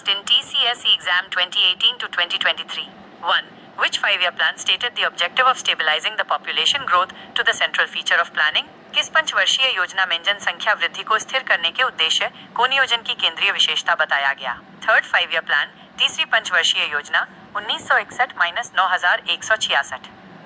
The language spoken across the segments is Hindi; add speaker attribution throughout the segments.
Speaker 1: In TCSE exam 2018 to 2023. 1. Which 5-year plan stated the objective of stabilizing the population growth to the central feature of planning? किस पंचवर्षीय योजना में जनसंख्या वृद्धि को स्थिर करने के उद्देश्य को नियोजन की केंद्रीय विशेषता बताया गया? थर्ड 5-year प्लान, तीसरी पंचवर्षीय योजना 1961-9166.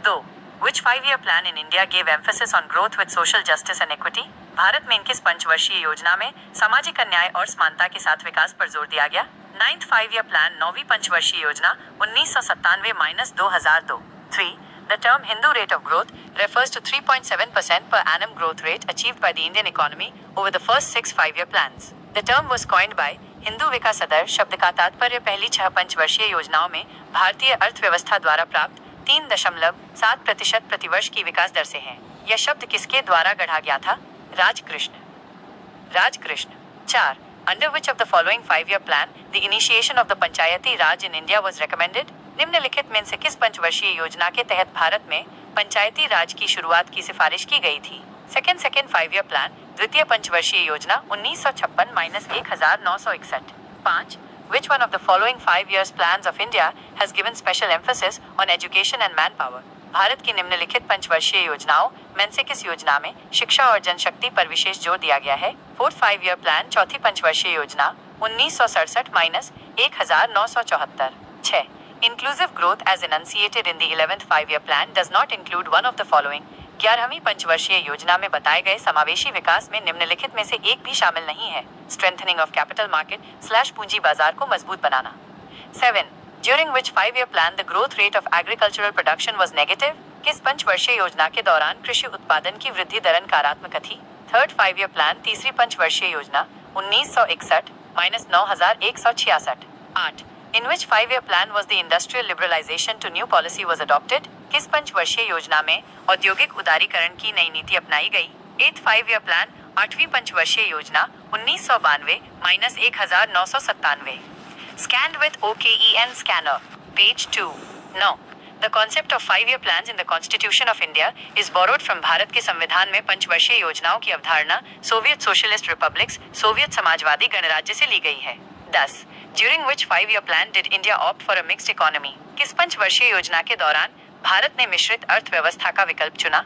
Speaker 1: 2. Which 5-year plan in India gave emphasis on growth with social justice and equity? Bharat में किस पंचवर्षीय योजना में सामाजिक अन्याय और समानता के साथ विकास पर जोर दिया गया? 9th 5-year plan, नौवीं पंचवर्षीय योजना 1997-2002. 3. The term Hindu rate of growth refers to 3.7% per annum growth rate achieved by the Indian economy over the first 6 5-year plans. The term was coined by Hindu विकास दर शब्द का तात्पर्य पहली 6 पंचवर्षीय योजनाओं में भारतीय अर्थव्यवस्था द्वारा प्राप्त 3.7% प्रतिवर्ष की विकास दर से है। यह शब्द किसके द्वारा गढ़ा गया था? Rajkrishna. 4. Under which of the following 5-year plan the initiation of the Panchayati Raj in India was recommended? निम्नलिखित में से किस पंचवर्षीय योजना के तहत भारत में पंचायती राज की शुरुआत की सिफारिश की गई थी? सेकेंड 5-year प्लान, द्वितीय पंचवर्षीय योजना 1956-1961. 5. Which one of the following 5 years plans of India has given special emphasis on education and manpower? Bharat की निम्नलिखित पंचवर्षीय योजनाओं में से किस योजना में शिक्षा और जनशक्ति पर विशेष जोर दिया गया है? फोर्थ 5-year प्लान, चौथी पंचवर्षीय योजना 1967-1974. 6. Inclusive growth as enunciated in the 11th 5-year plan does not include one of the following. 11वीं पंचवर्षीय योजना में बताए गए समावेशी विकास में निम्नलिखित में से एक भी शामिल नहीं है। स्ट्रेंथनिंग ऑफ कैपिटल मार्केट / पूंजी बाजार को मजबूत बनाना. 7. During which 5-year plan the growth rate of agricultural production was negative? किस पंचवर्षीय योजना के दौरान कृषि उत्पादन की वृद्धि दर नकारात्मक थी? थर्ड 5-year प्लान, तीसरी पंचवर्षीय योजना 1961-9166. 8. In which 5-year plan was the industrial liberalization to new policy was adopted? किस पंचवर्षीय योजना में औद्योगिक उदारीकरण की नई नीति अपनाई गई? 8th 5-year प्लान, आठवीं पंचवर्षीय योजना 1992-1997. Scanned with OKEN scanner. Page 2. No. The concept of 5-year plans in the Constitution of India is borrowed from Bharat के संविधान में पंचवर्षीय योजनाओं की अवधारणा Soviet socialist republics Soviet Samajwadi गणराज्य से ली गई है. 10. During which 5-year plan did India opt for a mixed economy? किस पंचवर्षीय योजना के दौरान भारत ने मिश्रित अर्थव्यवस्था का विकल्प चुना?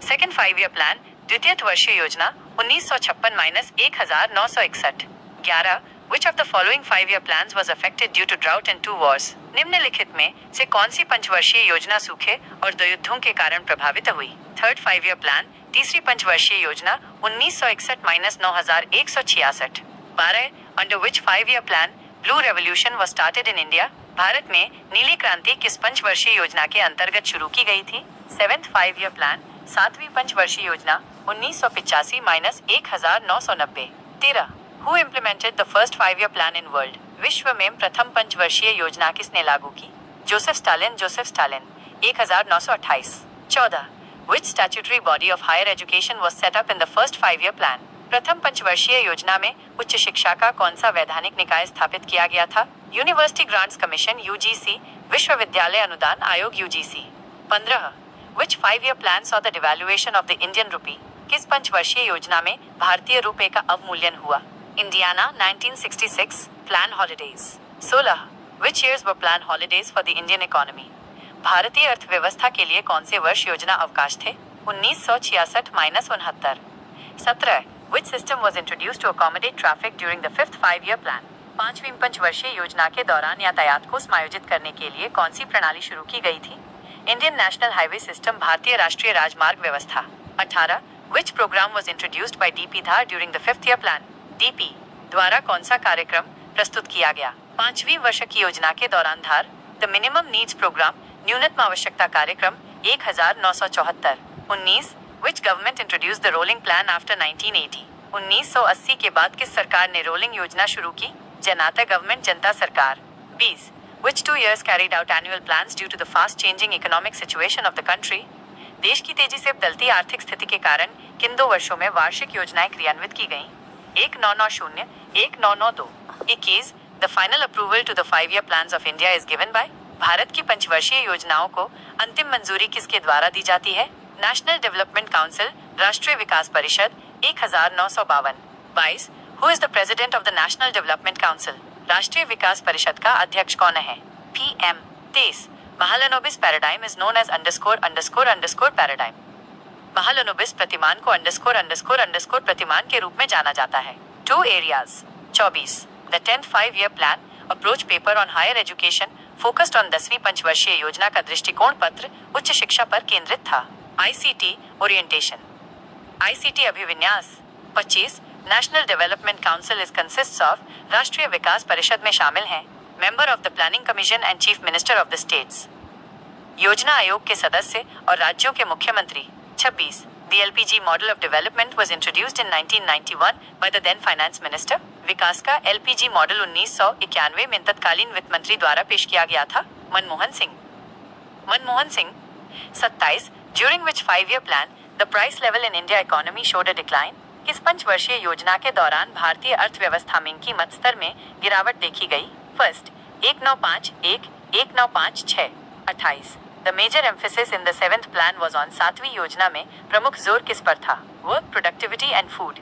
Speaker 1: सेकेंड 5-year प्लान, द्वितीय वर्षीय योजना 1956-1961. 11. Which of the following 5-year plans was affected due to drought and 2 wars? निम्नलिखित में से कौन सी पंचवर्षीय योजना सूखे और 2 युद्धों के कारण प्रभावित हुई? थर्ड 5-year प्लान, तीसरी पंचवर्षीय योजना 1961-9166. 12. Under which 5-year plan Blue Revolution was started in India? Bharat में नीली क्रांति किस पंचवर्षीय योजना के अंतर्गत शुरू की गई थी? 7th 5-year प्लान, सातवीं पंचवर्षीय योजना 1985-1990. 13. Who implemented the first 5-year plan in world? विश्व में प्रथम पंचवर्षीय योजना किसने लागू की? Joseph Stalin 1928. 14. Which statutory body of higher education was set up in the first 5-year plan? प्रथम पंचवर्षीय योजना में उच्च शिक्षा का कौन सा वैधानिक निकाय स्थापित किया गया था? यूनिवर्सिटी ग्रांट्स कमीशन UGC, विश्वविद्यालय अनुदान आयोग UGC. 15. Which 5-year plan saw the devaluation of the Indian rupee? किस पंचवर्षीय योजना में भारतीय रुपए का अवमूल्यन हुआ? Indiana 1966. Plan holidays. 16. Which years were plan holidays for the Indian economy? भारतीय अर्थव्यवस्था के लिए कौन से वर्ष योजना अवकाश थे? 1966-69. 17. Which system was introduced to accommodate traffic during the 5th 5-year plan? पांचवीं पंचवर्षीय योजना के दौरान यातायात को समायोजित करने के लिए कौन सी प्रणाली शुरू की गई थी? इंडियन नेशनल हाईवे सिस्टम, भारतीय राष्ट्रीय राजमार्ग व्यवस्था. 18. Which program was introduced by DP Dhar during the 5th year plan? DP द्वारा कौन सा कार्यक्रम प्रस्तुत किया गया? पांचवीं वर्ष की योजना के दौरान धार. द मिनिमम नीड्स प्रोग्राम, न्यूनतम आवश्यकता कार्यक्रम 1974. 19. Which government introduced the rolling plan after 1980? 1980 के बाद किस सरकार ने रोलिंग योजना शुरू की? जनता गवर्नमेंट, जनता सरकार. 20. Which 2 years carried out annual plans due to the fast changing economic situation of the country? देश की तेजी से बदलती आर्थिक स्थिति के कारण किन 2 वर्षों में वार्षिक योजनाएं क्रियान्वित की गईं? 1990, 1992. 21. The final approval to the 5-year plans of India is given by? Bharat की पंचवर्षीय योजनाओं को अंतिम मंजूरी किसके द्वारा दी जाती है? नेशनल डेवलपमेंट काउंसिल, राष्ट्रीय विकास परिषद 1952. 22. Who is the president of the National Development Council? राष्ट्रीय विकास परिषद का अध्यक्ष कौन है? PM। 23 Mahalanobis paradigm is known as __ paradigm. Mahalanobis प्रतिमान को __ प्रतिमान के रूप में जाना जाता है। 2 areas. 24 the 10th 5-year plan approach paper on higher education focused on 10वीं पंचवर्षीय योजना का दृष्टिकोण पत्र उच्च शिक्षा पर केंद्रित था। ICT orientation. ICT अभिविन्यास। 25 national development council is consists of राष्ट्रीय विकास परिषद में शामिल हैं member of the planning commission and chief minister of the states. योजना आयोग के सदस्य और राज्यों के मुख्यमंत्री। 26 The LPG model of development was introduced in 1991 by the then finance minister. विकास का LPG मॉडल 1991 में तत्कालीन वित्त मंत्री द्वारा पेश किया गया था, Manmohan Singh. 27 During which 5-year plan, the price level in India economy showed a decline. किस पंचवर्षीय योजना के दौरान भारतीय अर्थव्यवस्था में कीमत स्तर में गिरावट देखी गई? First 1951 1956। 28 The major emphasis in the 7th plan was on 7वीं योजना में प्रमुख जोर किस पर था? Work productivity and food.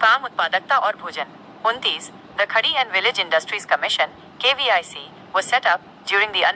Speaker 1: काम उत्पादकता और भोजन। 29 The खड़ी and village industries commission KVIC was set up during the _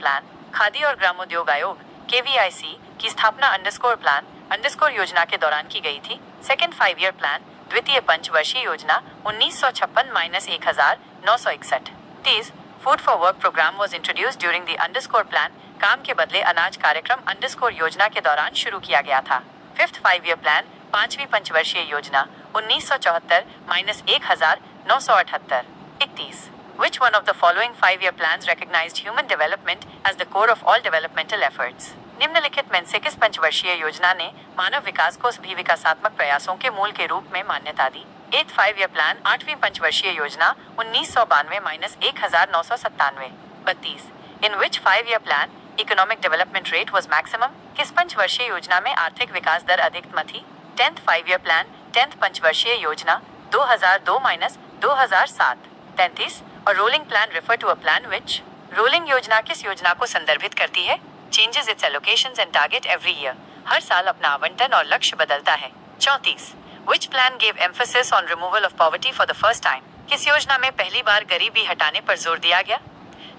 Speaker 1: plan khadi और ग्रामोद्योग आयोग KVIC की स्थापना _ योजना के दौरान की गई थी। सेकेंड 5-year प्लान द्वितीय पंचवर्षीय योजना 1956-1961। 30 food for work programme was introduced during the _ plan काम के बदले अनाज कार्यक्रम _ योजना के दौरान शुरू किया गया था। फिफ्थ 5-year प्लान 5वीं पंचवर्षीय योजना 1974-1978। 31 Which one of the following 5-year plans recognized human development as the core of all developmental efforts? निम्नलिखित में से किस पंचवर्षीय योजना ने मानव विकास को सभी विकासात्मक प्रयासों के मूल के रूप में मान्यता दी? 8th 5-year प्लान 8वीं पंचवर्षीय योजना 1992-1997। 32 In which 5-year plan economic development rate was maximum? किस पंचवर्षीय योजना में आर्थिक विकास दर अधिकतम थी? 10th 5-year plan 10th पंचवर्षीय योजना 2002-2007। 33 A rolling plan refer to a plan which rolling योजना किस योजना को संदर्भित करती है? Changes its allocations and target every year. हर साल अपना आवंटन और लक्ष्य बदलता है। 34 Which plan gave emphasis on removal of poverty for the first time? किस योजना में पहली बार गरीबी हटाने पर जोर दिया गया?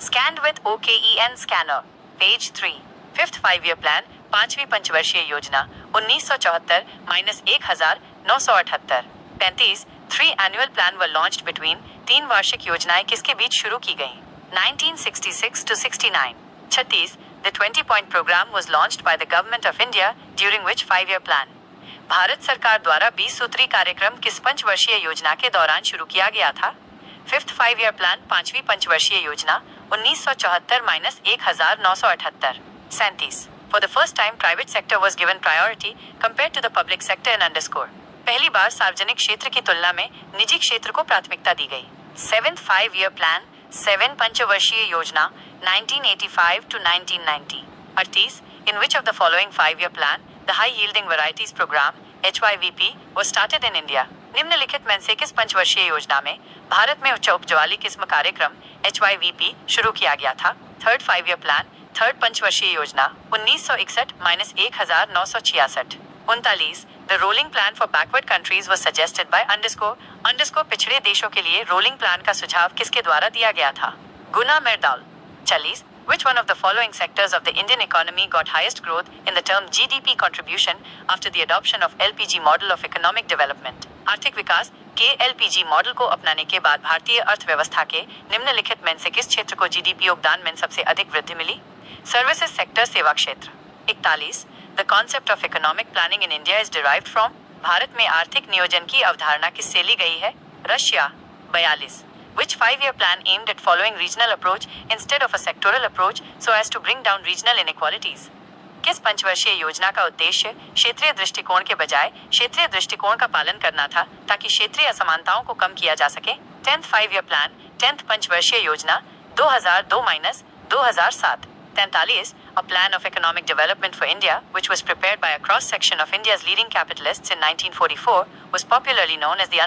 Speaker 1: Scanned with OKEN scanner. Page 3. Fifth 5-year plan 5वीं पंचवर्षीय योजना 1974-1978। 35 3 annual plan were launched between 3 वार्षिक योजनाएं किसके बीच शुरू की गईं? 1966-69। 36 The 20-point program was launched by the government of India during which 5-year plan? Bharat सरकार द्वारा 20 सूत्री कार्यक्रम किस पंचवर्षीय योजना के दौरान शुरू किया गया था? फिफ्थ 5-year प्लान 5वीं पंचवर्षीय योजना 1974-1978। 37 For the first time private sector was given priority compared to the public sector in _ पहली बार सार्वजनिक क्षेत्र की तुलना में निजी क्षेत्र को प्राथमिकता दी गई। 7th 5-year प्लान 7 पंचवर्षीय योजना 1985-1990। 38 In which of the following 5-year plan the high yielding varieties program HYVP was started in India? निम्नलिखित में से किस पंचवर्षीय योजना में भारत में उच्च उपज वाली किस्म कार्यक्रम HYVP शुरू किया गया था? थर्ड 5-year प्लान थर्ड पंचवर्षीय योजना 1961-1966। 39 The rolling plan for backward countries was suggested by _ पिछड़े देशों के लिए रोलिंग प्लान का सुझाव किसके द्वारा दिया गया था? गुना मेरडाल। 40 Which one of the following sectors of the Indian economy got highest growth in the term GDP contribution after the adoption of LPG model of economic development? आर्थिक विकास के LPG मॉडल को अपनाने के बाद भारतीय अर्थव्यवस्था के निम्नलिखित में से किस क्षेत्र को GDP योगदान में सबसे अधिक वृद्धि मिली? सर्विसेज सेक्टर सेवा क्षेत्र। 41 The concept of economic planning in India is derived from? Bharat में आर्थिक नियोजन की अवधारणा किससे ली गई है? Russia. 42 Which 5-year plan aimed at following regional approach instead of a sectoral approach so as to bring down regional inequalities? किस पंचवर्षीय योजना का उद्देश्य क्षेत्रीय दृष्टिकोण के बजाय क्षेत्रीय दृष्टिकोण का पालन करना था ताकि क्षेत्रीय असमानताओं को कम किया जा सके? 10th 5-year प्लान 10th पंचवर्षीय योजना 2002-2007। 43 A plan of economic development for India, which was prepared by a cross-section of India's leading capitalists in 1944, was popularly known as the _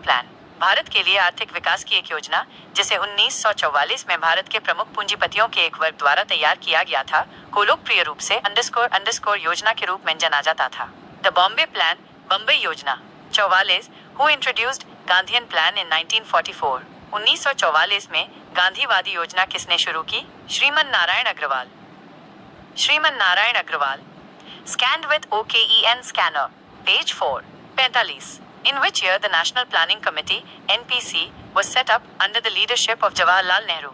Speaker 1: plan. Bharat के लिए आर्थिक विकास की एक योजना जिसे 1944 में भारत के प्रमुख पूंजीपतियों के एक वर्ग द्वारा तैयार किया गया था को लोकप्रिय रूप से _ योजना के रूप में जाना जाता था। द बॉम्बे प्लान बम्बई योजना। 44 Who introduced Gandhian plan in 1944। 1944 में गांधीवादी योजना किसने शुरू की? Shriman Narayan Agarwal. Shriman Narayan Agarwal. Scanned with OKEN scanner. Page 4. 45. In which year the National Planning Committee (NPC) was set up under the leadership of Jawaharlal Nehru?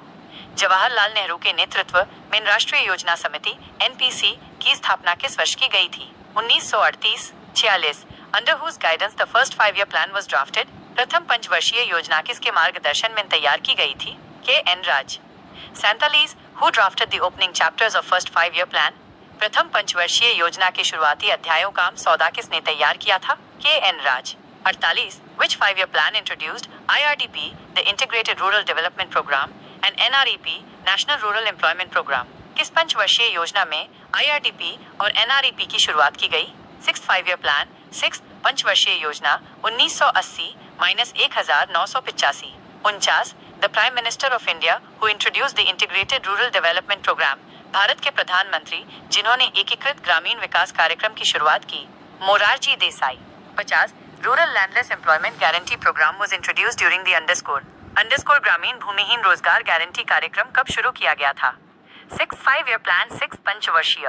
Speaker 1: Jawaharlal Nehru के नेतृत्व में राष्ट्रीय योजना समिति (NPC) की स्थापना किस वर्ष की गई थी? 1938-46. Under whose guidance the first 5-year plan was drafted? प्रथम पंचवर्षीय योजना किसके मार्गदर्शन में तैयार की गई थी? K.N. Raj. 47. Who drafted the opening chapters of first 5-year plan? प्रथम पंचवर्षीय योजना के शुरुआती अध्यायों का मसौदा किसने तैयार किया था? K.N. Raj. 48. Which 5-year plan introduced IRDP, the Integrated Rural Development Program, and NREP, National Rural Employment Program? किस पंचवर्षीय योजना में IRDP और NREP की शुरुआत की गई? 6th 5-year plan, 6th पंचवर्षीय योजना 1980-1985। 49. The Prime Minister of India who introduced the Integrated Rural Development Program. Bharat के प्रधानमंत्री जिन्होंने एकीकृत ग्रामीण विकास कार्यक्रम की शुरुआत की? Morarji Desai. 50. Rural landless employment guarantee programme was introduced during the underscore ग्रामीण भूमिहीन रोजगार गारंटी कार्यक्रम कब शुरू किया गया था? 6th 5-year plan, 6th पंचवर्षीय।